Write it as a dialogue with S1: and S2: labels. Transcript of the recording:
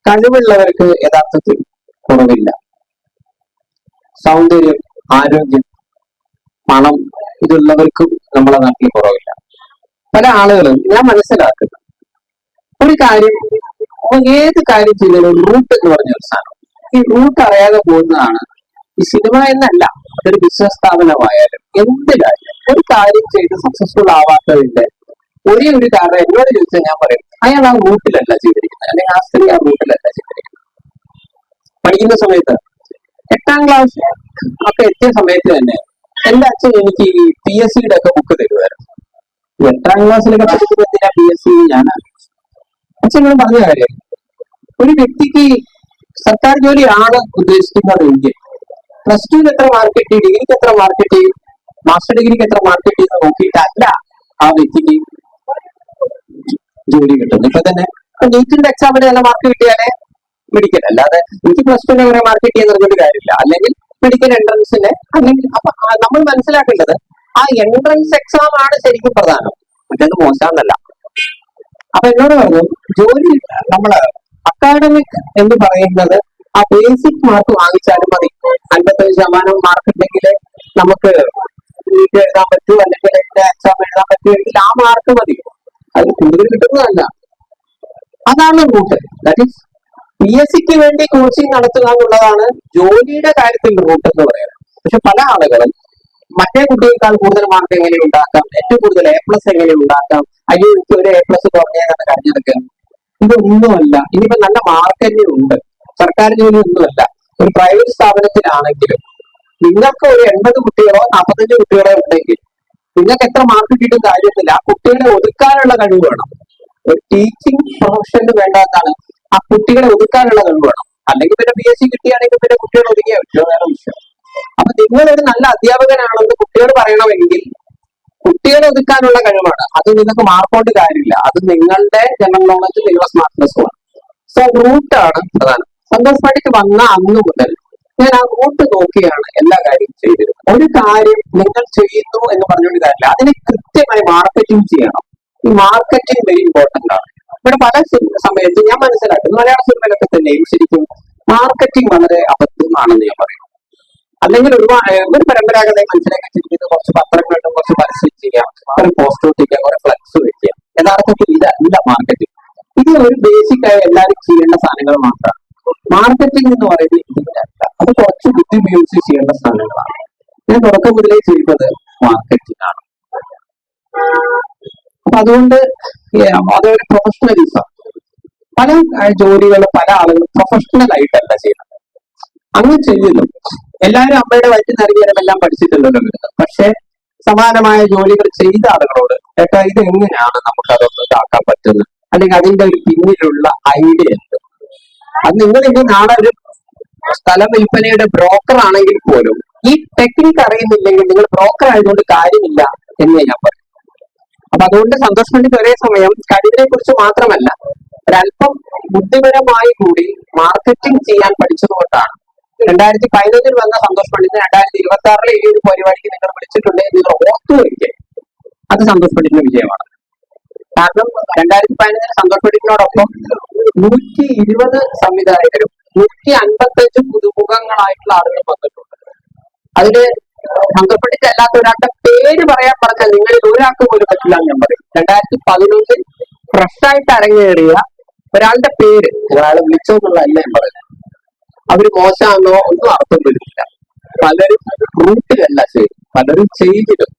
S1: കഴിവുള്ളവർക്ക് യഥാർത്ഥത്തിൽ കുറവില്ല. സൗന്ദര്യം, ആരോഗ്യം, പണം ഇതുള്ളവർക്കും നമ്മളെ നാട്ടിൽ കുറവില്ല. പല ആളുകളും ഞാൻ മനസ്സിലാക്കുന്നത് ഒരു കാര്യം, ഏത് കാര്യം ചെയ്താലും റൂട്ട് എന്ന് പറഞ്ഞ ഒരു സാധനം, ഈ റൂട്ട് അറിയാതെ പോകുന്നതാണ്. ഈ സിനിമ എന്നല്ല, അതൊരു ബിസിനസ് സ്ഥാപനമായാലും എന്തിനായാലും ഒരു കാര്യം ചെയ്ത് സക്സസ്ഫുൾ ആവാത്തതിന്റെ ഒരേ ഒരു കാരണം എന്നോട് ചോദിച്ചാൽ ഞാൻ പറയും, അയാൾ ആ റൂട്ടിലല്ല ചെയ്തിരിക്കുന്നത്, അല്ലെങ്കിൽ ആ സ്ത്രീ ആ റൂട്ടിലല്ല ചെയ്തിരിക്കുന്നത്. പഠിക്കുന്ന സമയത്ത് 8ാം ക്ലാസ് ഒക്കെ എത്തിയ സമയത്ത് തന്നെ എന്റെ അച്ഛൻ എനിക്ക് ഈ PSC യുടെ ഒക്കെ ബുക്ക് തരുമായിരുന്നു. 8ാം ക്ലാസ്സിലൊക്കെ പഠിക്കുന്ന എന്തിനാ PSC ഞാൻ അച്ഛനോട് പറഞ്ഞ കാര്യം, ഒരു വ്യക്തിക്ക് സർക്കാർ ജോലിയാണ് ഉദ്ദേശിക്കുന്നതെങ്കിൽ +2 എത്ര മാർക്ക് കിട്ടി, ഡിഗ്രിക്ക് എത്ര മാർക്ക് കിട്ടി, മാസ്റ്റർ ഡിഗ്രിക്ക് എത്ര മാർക്ക് കിട്ടി എന്ന് നോക്കിയിട്ടല്ല ആ വ്യക്തിക്ക് ജോലി കിട്ടുന്നത്. ഇപ്പൊ തന്നെ നീറ്റിന്റെ എക്സാമിന് നല്ല മാർക്ക് കിട്ടിയാലേ മെഡിക്കൽ, അല്ലാതെ എനിക്ക് +2 വരെ മാർക്ക് കിട്ടിയെന്ന് പറഞ്ഞിട്ട് കാര്യമില്ല. അല്ലെങ്കിൽ മെഡിക്കൽ എൻട്രൻസിന്, അല്ലെങ്കിൽ അപ്പൊ നമ്മൾ മനസ്സിലാക്കേണ്ടത് ആ എൻട്രൻസ് എക്സാം ആണ് ശരിക്കും പ്രധാനം, മറ്റേത് മോശമെന്നല്ല. അപ്പൊ എന്നോട് പറഞ്ഞു, ജോലി നമ്മള് അക്കാഡമിക് എന്ന് പറയുന്നത് ആ ബേസിക് മാർക്ക് വാങ്ങിച്ചാലും മതി. 55% മാർക്ക് ഉണ്ടെങ്കിൽ നമുക്ക് നീറ്റ് എഴുതാൻ പറ്റൂ, അല്ലെങ്കിൽ എക്സാം എഴുതാൻ പറ്റുമെങ്കിൽ ആ മാർക്ക് മതി, അതിന് കൂടുതൽ കിട്ടുന്നതല്ല. അതാണ് റൂട്ട്. ദാറ്റ് ഈസ് PSCക്ക് വേണ്ടി കോച്ചിങ് നടത്തുക എന്നുള്ളതാണ് ജോലിയുടെ കാര്യത്തിൽ റൂട്ട് എന്ന് പറയുന്നത്. പക്ഷെ പല ആളുകളും മറ്റേ കുട്ടിയേക്കാൾ കൂടുതൽ മാർക്ക് എങ്ങനെ ഉണ്ടാക്കാം, ഏറ്റവും കൂടുതൽ A+ എങ്ങനെ ഉണ്ടാക്കാം, അയ്യോ എനിക്ക് ഒരു A+ കുറഞ്ഞേന്ന് കഴിഞ്ഞെടുക്കുക, ഇതൊന്നുമല്ല. ഇനിയിപ്പോ നല്ല മാർക്ക് തന്നെ ഉണ്ട്, സർക്കാർ ജോലി ഒന്നുമല്ല. ഒരു പ്രൈവറ്റ് സ്ഥാപനത്തിലാണെങ്കിലും നിങ്ങൾക്ക് ഒരു 80 കുട്ടികളോ 45 കുട്ടികളോ ഉണ്ടെങ്കിൽ നിങ്ങൾക്ക് എത്ര മാർക്ക് കിട്ടും കാര്യമില്ല. ആ കുട്ടികളെ ഒതുക്കാനുള്ള കഴിവ് വേണം. ഒരു ടീച്ചിങ് പ്രൊഫഷന് വേണ്ടാത്താണ് ആ കുട്ടികളെ ഒതുക്കാനുള്ള കഴിവ് വേണം. അല്ലെങ്കിൽ പിന്നെ PSC കിട്ടിയാണെങ്കിൽ പിന്നെ കുട്ടികളെ ഒതുക്കിയ വേറെ വിഷയം. അപ്പൊ നിങ്ങളൊരു നല്ല അധ്യാപകനാണെന്ന് കുട്ടികൾ പറയണമെങ്കിൽ കുട്ടികളെ ഒതുക്കാനുള്ള കഴിവാണ്. അത് നിങ്ങൾക്ക് മാർക്കോട്ട് കാര്യമില്ല, അത് നിങ്ങളുടെ ജനറൽ നോളജ്, നിങ്ങളുടെ സ്മാർട്ട്നെസ്സുമാണ്. സോ റൂട്ടാണ് പ്രധാനം. സന്തോഷ് പണ്ഡിറ്റ് വന്ന അന്ന് മുതൽ ഞാൻ ആ റൂട്ട് നോക്കിയാണ് എല്ലാ കാര്യവും ചെയ്തിരുന്നത്. ഒരു കാര്യം നിങ്ങൾ ചെയ്യുന്നു എന്ന് പറഞ്ഞുകൊണ്ട് കാര്യമില്ല, അതിനെ കൃത്യമായി മാർക്കറ്റിംഗ് ചെയ്യണം. ഈ മാർക്കറ്റിംഗ് വെരി ഇമ്പോർട്ടന്റ് ആണ്. ഇവിടെ പല സമയത്ത് ഞാൻ മനസ്സിലാക്കുന്നു മലയാള സിനിമയിലൊക്കെ തന്നെയും ശരിക്കും മാർക്കറ്റിംഗ് വളരെ അബദ്ധമാണെന്ന് ഞാൻ പറയും. അല്ലെങ്കിൽ ഒരു പരമ്പരാഗത മനസ്സിലാക്കി വെച്ചിരിക്കുന്നത് കുറച്ച് പത്രങ്ങളിലും കുറച്ച് പരസ്യം ചെയ്യാം, കുറെ പോസ്റ്റർ ഒട്ടിക്കാം, കുറെ ഫ്ലക്സ് വെക്കാം. യഥാർത്ഥത്തിൽ ഇതല്ല മാർക്കറ്റിംഗ്. ഇത് ഒരു ബേസിക് ആയി എല്ലാവരും ചെയ്യേണ്ട സാധനങ്ങൾ മാത്രമാണ്. മാർക്കറ്റിംഗ് എന്ന് പറയുന്നത് ഇതിനല്ല, അത് കുറച്ച് ബുദ്ധി ഉപയോഗിച്ച് ചെയ്യേണ്ട സാധനങ്ങളാണ്. ഞാൻ തുടക്കം മുതലേ ചെയ്യുന്നത് മാർക്കറ്റിംഗ് ആണ്. അപ്പൊ അതുകൊണ്ട് അതൊരു പ്രൊഫഷണലിസം. പല ജോലികളും പല ആളുകളും പ്രൊഫഷണൽ ആയിട്ടല്ല ചെയ്യുന്നത്, അങ്ങ് ചെയ്യുന്നു. എല്ലാവരും അമ്മയുടെ വയറ്റിൽ നൽകിയാലും എല്ലാം പഠിച്ചിട്ടുണ്ടല്ലോ വരുന്നത്. പക്ഷെ സമാനമായ ജോലികൾ ചെയ്ത ആളുകളോട് ഏട്ടാ ഇത് എങ്ങനെയാണ് നമുക്ക് അതൊന്ന് ഇതാക്കാൻ പറ്റുന്നത്, അല്ലെങ്കിൽ അതിന്റെ ഒരു പിന്നിലുള്ള ഐഡിയ ഉണ്ട്. അത് നിങ്ങൾ ഇനി നാളെ ഒരു സ്ഥല വിൽപ്പനയുടെ ബ്രോക്കർ ആണെങ്കിൽ പോലും ഈ ടെക്നിക്ക് അറിയുന്നില്ലെങ്കിൽ നിങ്ങൾ ബ്രോക്കർ ആയതുകൊണ്ട് കാര്യമില്ല എന്നേ ഞാൻ പറയും. അപ്പൊ അതുകൊണ്ട് സന്തോഷ് പണ്ഡിറ്റ് ഒരേ സമയം കഴിവിനെ കുറിച്ച് മാത്രമല്ല ബുദ്ധിപരമായി കൂടി മാർക്കറ്റിംഗ് ചെയ്യാൻ പഠിച്ചതുകൊണ്ടാണ് 2015 വന്ന സന്തോഷ് പണ്ഡിറ്റ് 2026 ഈ ഒരു പരിപാടിക്ക് നിങ്ങൾ വിളിച്ചിട്ടുണ്ടെങ്കിൽ നിങ്ങൾ ഓർത്തുവെങ്കിൽ അത് സന്തോഷ് പണ്ഡിറ്റിന്റെ വിജയമാണ്. കാരണം 2015 സന്തോഷ് പണ്ഡിറ്റിനോടൊപ്പം 120 സംവിധായകരും 155 പുതുമുഖങ്ങളായിട്ടുള്ള ആളുകൾ വന്നിട്ടുണ്ട്. അതില് സന്തോഷ് പണ്ഡിറ്റ് അല്ലാത്ത ഒരാളുടെ പേര് പറയാൻ പറഞ്ഞാൽ നിങ്ങളിൽ ഒരാൾക്ക് പോലും പറ്റില്ല എന്ന് ഞാൻ പറയും. 2011 ഫ്രഷായിട്ട് അരങ്ങേറിയ ഒരാളുടെ പേര് ഒരാളെ വിളിച്ചോന്നുള്ളതല്ല ഞാൻ പറയുന്നത്. അവര് മോശമാണോ ഒന്നും അർത്ഥം വരുന്നില്ല. പലരും റൂട്ടിലല്ല ചെയ്യും, പലരും ചെയ്തിടും.